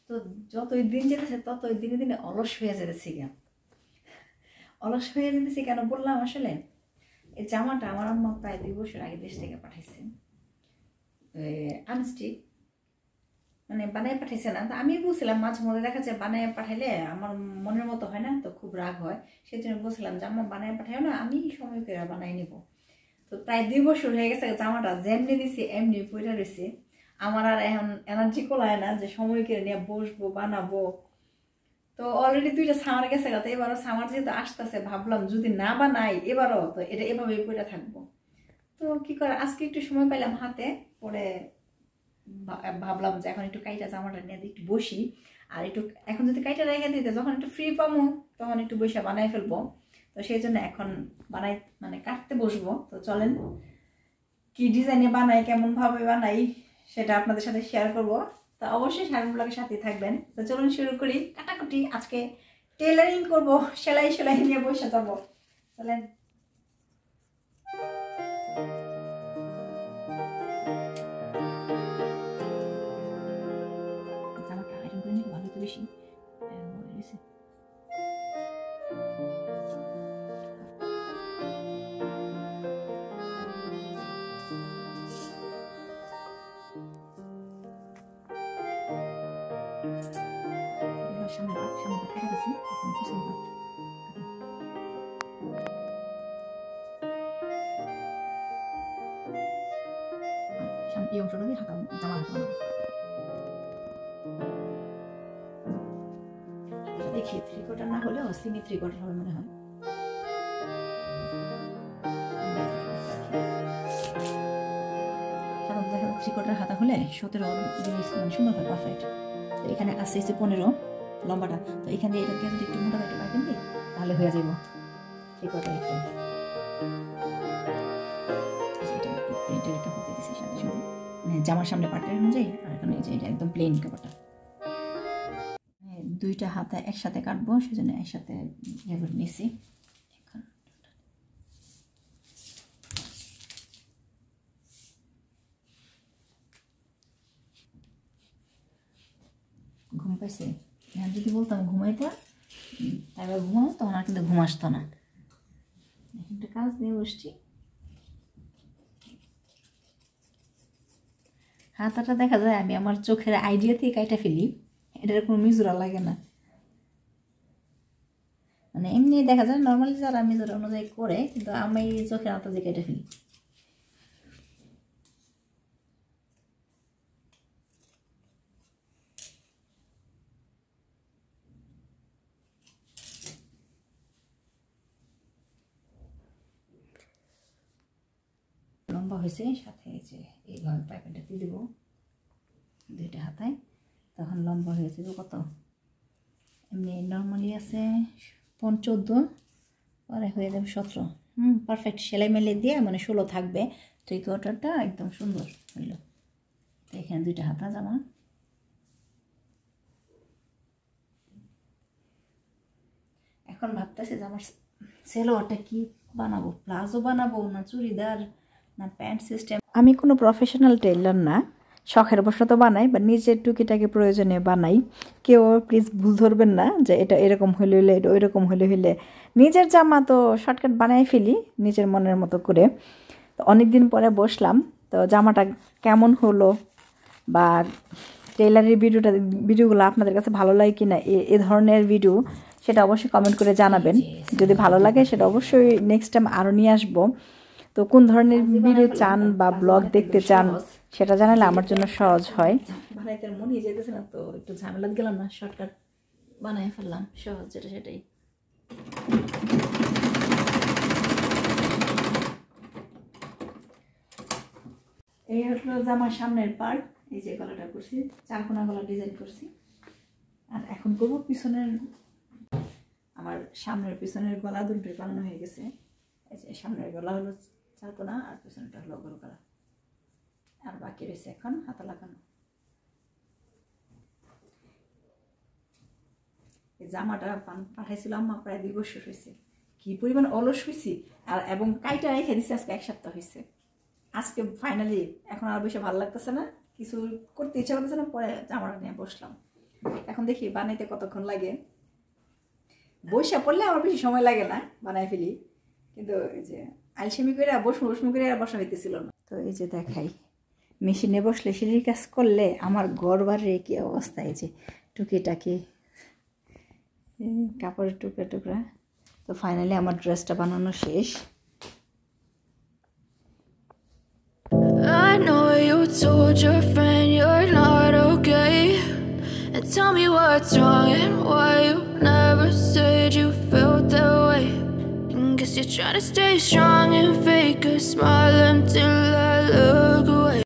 তো যতই দিন যেতেছে ততই দিনে দিনে অলস হয়ে যেতেছি কেন কেন বললাম আসলে এই জামাটা আমার আম্মা প্রায় 2 বছর আগে দেশ থেকে পাঠাইছে, আনস্টিক মানে বানায় পাঠাইছে না। তো আমি বলছিলাম মাঝে মধ্যে দেখা যায় বানায় পাঠাইলে আমার মনের মতো হয় না, তো খুব রাগ হয়। সেই জন্য বলছিলাম যে আম্মা বানায় পাঠাইও না, আমি সময় করে বানাই নিব। তো প্রায় 2 বছর হয়ে গেছে, জামাটা যেমনি দিছি এমনি পইরা রয়েছে। আমার আর এখন এনার্জি কোলায় না যে সময় করে নিয়ে বসবো বানাবো। তো অলরেডি 2টা সামার গেছে, তো এবারও সামার যেহেতু আসতেছে ভাবলাম যদি না বানাই এবারও তো এটা এভাবেই পইরা থাকবো। তো কি করে আজকে একটু সময় পাইলাম হাতে, পরে ভাবলাম যে এখন একটু কাইটা জামাটা নিয়ে একটু বসি। আর একটু এখন যদি কাইটা রেখে দিতে যখন একটু ফ্রি পাবো তখন একটু বসে বানাই ফেলবো। তো সেই জন্য এখন বানাই মানে কাটতে বসবো। তো চলেন কি ডিজাইনে বানাই কেমন ভাবে বানাই সেটা আপনাদের সাথে শেয়ার করব। তো অবশ্যই সারাদিন ব্লগের সাথে থাকবেন। তো চলুন শুরু করি কাটাকুটি। আজকে টেলারিং করব, সেলাই নিয়ে বসে যাবো। চলেন। জামাটা আয়রন করে নিলে ভালো, তো বেশি এই অংশটা দিয়ে হাতা জামা হাতা দেখি 3/4 না হলেও সেমি 3/4 হবে মনে হয়। সাধারণত দেখা যায় 3/4 হাতা হলে 17 মানে সুন্দর হয়, পারফেক্ট। তো এখানে আছে 15 লম্বাটা। তো এখানে এটা দিয়ে যদি একটু মোটা একটা পাইপেন দিই তাহলে হয়ে যাবো 3/4 একদম। এটা একটু প্রিন্টের একটা হতে দিছি সাথে সাথে, মানে জামার সামনে পাটের অনুযায়ী। আর এখানে এই যে এটা একদম প্লেন কাপড়টা, 2টা হাতা একসাথে কাটবো সেজন্য একসাথে ইয়ে করে নিছি। ঘুম পাইছে, এখন যদি বলতাম ঘুমাইতে তাহলে ঘুমাও, তখন আর কিন্তু ঘুম আসতো না। একটা কাজ নিয়ে বসছি। হাতাটা দেখা যায় আমি আমার চোখের আইডিয়া থেকে কাইটা ফেলি, এটার কোনো মিজুরা লাগে না। মানে এমনি দেখা যায় নর্মালি যারা মিজুরা অনুযায়ী করে, কিন্তু আমি চোখের হাতা দিয়ে কেটে ফেলি। লম্বা হয়েছে, সাথে এই যে এইভাবে পাইপেনটা দিয়ে দেবো 2টা হাতায়, তখন লম্বা হয়ে যাবে কত। এমনি নর্মালি আছে 14, পরে হয়ে যাবে 17। পারফেক্ট। সেলাই মেলে দিয়ে মানে 16 থাকবে। 3/4টা একদম সুন্দর হইল। তো এখানে 2টা হাতা জামা। এখন ভাবতেছি যে আমার সেলোয়ারটা কি বানাবো, প্লাজো বানাবো না চুড়িদার না প্যান্ট সিস্টেম। আমি কোনো প্রফেশনাল টেইলার না, শখের বশত বানাই বা নিজের টুকিটাকি প্রয়োজনে বানাই। কেউ প্লিজ ভুল ধরবেন না যে এটা এরকম হইলে এটা ওই রকম হইলে। নিজের জামা তো শর্টকাট বানাই ফেলি নিজের মনের মতো করে। তো অনেক দিন পরে বসলাম, তো জামাটা কেমন হলো বা টেইলারের ভিডিওগুলো আপনাদের কাছে ভালো লাগে কি না, এ ধরনের ভিডিও, সেটা অবশ্যই কমেন্ট করে জানাবেন। যদি ভালো লাগে সেটা অবশ্যই নেক্সট টাইম আরও নিয়ে আসবো। তো কোন ধরনের ভিডিও চান বা ব্লগ দেখতে চান সেটা জানালে আমার জন্য সহজ হয়। বানাইতে মনে যেতেছে না, তো একটু ঝামেলা গেলাম না, শর্টকাট বানাই ফেললাম, সহজ যেটা সেটাই। এই হলো জামার সামনের পার্ট। এই যে গলাটা করছি, 4 কোনা গলা ডিজাইন করছি। আর এখন করবো পিছনের। আমার সামনের পিছনের গলা দুটোই বানানো হয়ে গেছে। এই যে সামনের গলা হলো 4 কোনা আর পিছনেরটা হলো গোল গলা। আর বাকি রয়েছে এখন হাতা লাগানো। এই জামাটা পাঠাইছিলাম মা প্রায় 2 বছর হয়েছে। কি পরিমাণ অলস হয়েছি, আর এবং কাইটা রেখে দিচ্ছি আজকে 1 সপ্তাহ হয়েছে। আজকে ফাইনালি এখন আর বেশি ভালো লাগতেছে না, কিছু করতে ইচ্ছা করতেছে না, পরে জামাটা নিয়ে বসলাম। এখন দেখি বানাইতে কতক্ষণ লাগে। বসে পড়লে আমার বেশি সময় লাগে না, বানাই ফেলি। কিন্তু এই যে আলসেমি করে বসমু করে আর বসা হইতেছিল না। তো এই যে দেখাই, মেশিনে বসলে সিঁড়ির কাজ করলে আমার ঘর বাড়ির কি অবস্থা। এই যে টুকিটাকি কাপড়ের টুকরা টুকরা। তো ফাইনালি আমার ড্রেসটা বানানো শেষ। I know you told your friend you're not okay, and tell me what's wrong and why you never said you felt that way. And guess you're trying to stay strong and fake a smile until I look away.